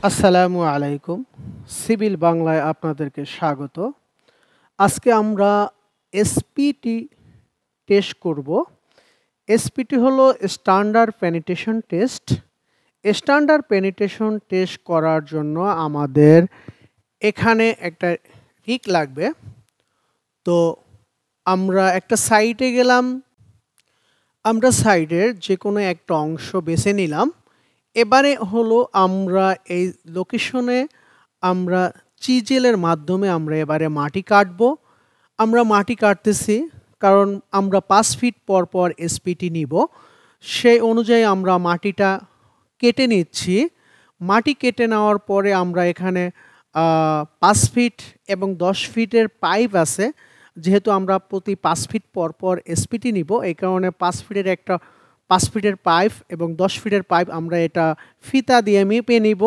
আসসালামু আলাইকুম। সিভিল বাংলায় আপনাদেরকে স্বাগত। আজকে আমরা এসপিটি টেস্ট করব। এসপিটি হলো standard penetration test. Standard penetration test করার জন্য আমাদের এখানে একটা রিক লাগবে। তো আমরা একটা সাইটে গেলাম। আমরা সাইটের যে কোনো একটা অংশ বেছে নিলাম। এবারে হলো আমরা এই লোকেশনে আমরা চিজেলের মাধ্যমে আমরা এবারে মাটি কাটবো। আমরা মাটি কাটতেছি কারণ আমরা ৫ ফিট পর পর এসপিটি নিব। সেই অনুযায়ী আমরা মাটিটা কেটে নিচ্ছি। মাটি কেটে নেওয়ার পরে আমরা এখানে ৫ ফিট এবং ১০ ফিটের পাইপ আছে। যেহেতু আমরা প্রতি ৫ ফিট পর পর এসপিটি নিব, এই কারণে ৫ ফিটের পাইপ এবং ১০ ফিটের পাইপ আমরা এটা ফিতা দিয়ে মেপে নিব।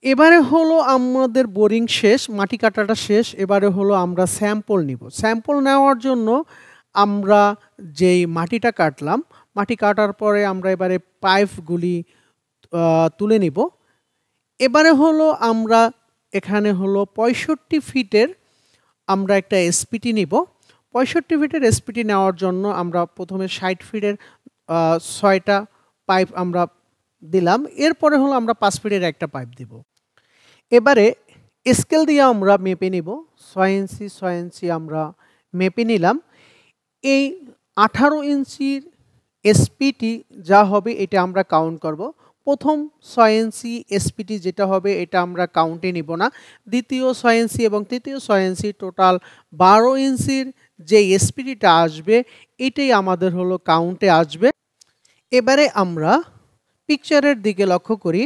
এবারে হলো আমাদের বোরিং শেষ, মাটি কাটাটা শেষ। এবারে হলো আমরা স্যাম্পল নিব। স্যাম্পল নেওয়ার জন্য আমরা যেই মাটিটা কাটলাম, মাটি কাটার পরে আমরা এবারে পাইপগুলি তুলে নিব। এবারে হলো আমরা এখানে হলো ৬৫ ফিটের আমরা একটা এসপিটি নিব। ৬৫ ফিটের এসপিটি নেওয়ার জন্য আমরা প্রথমে ৬০ ফিটের ৬টা পাইপ আমরা দিলাম। এরপরে হলো আমরা ৫ ফিটের একটা পাইপ দিব। এবারে স্কেল দিয়ে আমরা মেপে নিব। ৬ ইঞ্চি ৬ ইঞ্চি আমরা মেপে নিলাম। এই ১৮ ইঞ্চির এসপিটি যা হবে এটা আমরা কাউন্ট করব। প্রথম ৬ ইঞ্চি এসপিটি যেটা হবে এটা আমরা কাউন্টে নিব না। দ্বিতীয় ৬ ইঞ্চি এবং তৃতীয় ৬ ইঞ্চি টোটাল ১২ ইঞ্চির যে এসপিটিটা আসবে এটাই আমাদের হলো কাউন্টে আসবে। এবারে আমরা পিকচারের দিকে লক্ষ্য করি।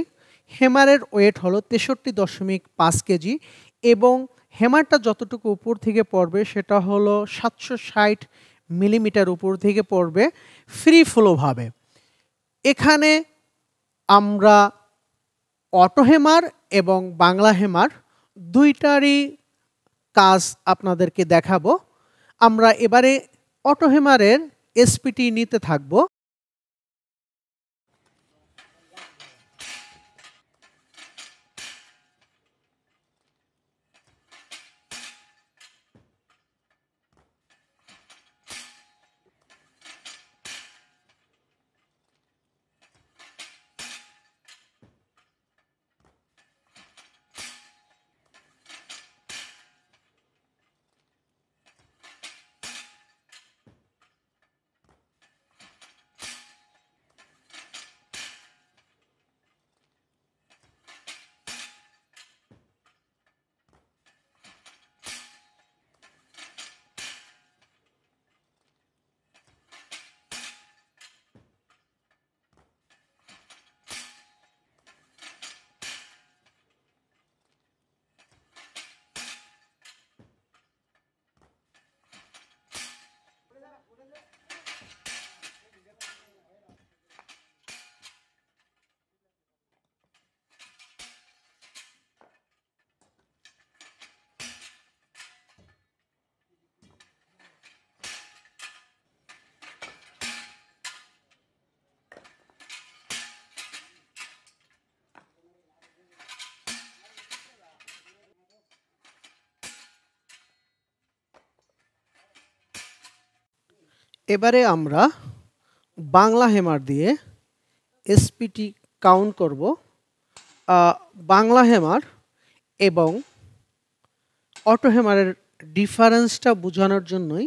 হ্যামারের ওয়েট হলো ৬৩.৫ কেজি এবং হ্যামারটা যতটুকু উপর থেকে পড়বে সেটা হলো ৭৬০ মিলিমিটার উপর থেকে পড়বে ফ্রি ফ্লোভাবে। এখানে আমরা অটো হ্যামার এবং বাংলা হ্যামার দুইটারই কাজ আপনাদেরকে দেখাবো। আমরা এবারে অটো হ্যামারের এসপিটি নিতে থাকবো। এবারে আমরা বাংলা হ্যামার দিয়ে এসপিটি কাউন্ট করব। বাংলা হ্যামার এবং অটো হ্যামারের ডিফারেন্সটা বোঝানোর জন্যই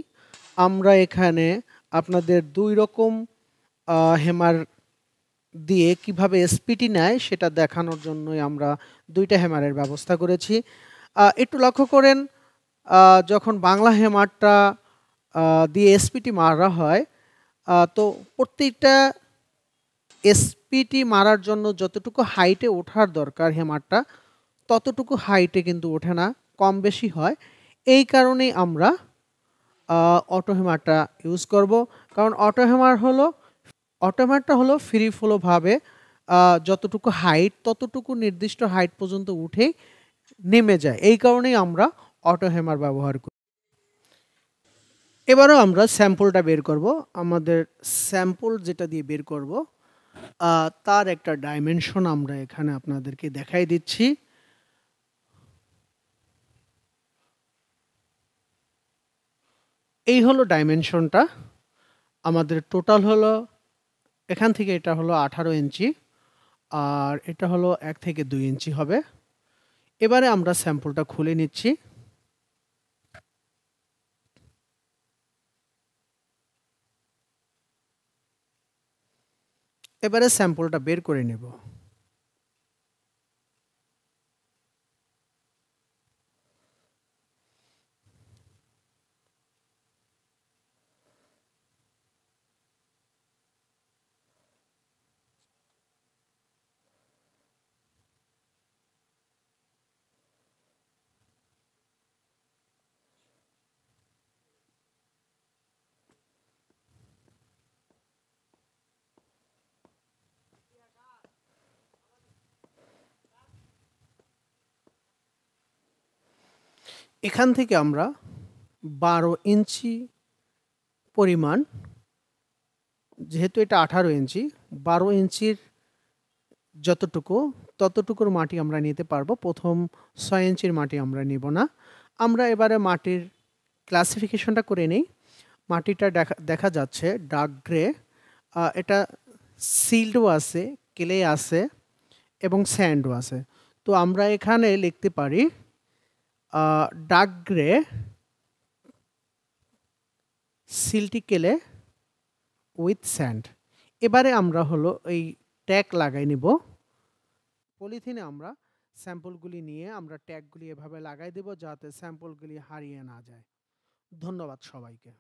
আমরা এখানে আপনাদের দুই রকম হ্যামার দিয়ে কিভাবে এসপিটি নেয় সেটা দেখানোর জন্যই আমরা দুইটা হ্যামারের ব্যবস্থা করেছি। একটু লক্ষ্য করেন, যখন বাংলা হ্যামারটা দিয়ে এসপিটি মারা হয় তো প্রত্যেকটা এসপিটি মারার জন্য যতটুকু হাইটে ওঠার দরকার হ্যামারটা ততটুকু হাইটে কিন্তু ওঠে না, কম বেশি হয়। এই কারণেই আমরা অটো হ্যামারটা ইউজ করব। কারণ অটো হ্যামারটা হলো ফ্রি ফ্লোভাবে যতটুকু হাইট ততটুকু নির্দিষ্ট হাইট পর্যন্ত উঠে নেমে যায়। এই কারণেই আমরা অটো হ্যামার ব্যবহার করি। এবারও আমরা স্যাম্পলটা বের করব। আমাদের স্যাম্পল যেটা দিয়ে বের করব তার একটা ডাইমেনশন আমরা এখানে আপনাদেরকে দেখাই দিচ্ছি। এই হলো ডাইমেনশনটা। আমাদের টোটাল হলো, এখান থেকে এটা হলো 18 ইঞ্চি, আর এটা হলো 1 থেকে 2 ইঞ্চি হবে। এবারে আমরা স্যাম্পলটা খুলে নিচ্ছি। এবারে স্যাম্পলটা বের করে নেব। এখান থেকে আমরা 12 ইঞ্চি পরিমাণ, যেহেতু এটা 18 ইঞ্চি, 12 ইঞ্চির ততটুকুর মাটি আমরা নিতে পারবো। প্রথম 6 ইঞ্চির মাটি আমরা নিব না। আমরা এবারে মাটির ক্লাসিফিকেশনটা করে নেই। মাটিটা দেখা যাচ্ছে ডার্ক গ্রে, এটা সিল্ডও আছে, ক্লে আছে এবং স্যান্ডও আছে। তো আমরা এখানে লিখতে পারি dark grey, silty clay with sand. এবারে আমরা হলো এই ট্যাগ লাগাই নিব। পলিথিনে আমরা স্যাম্পলগুলি নিয়ে আমরা ট্যাগগুলি এভাবে লাগাই দেব, যাতে স্যাম্পলগুলি হারিয়ে না যায়। ধন্যবাদ সবাইকে।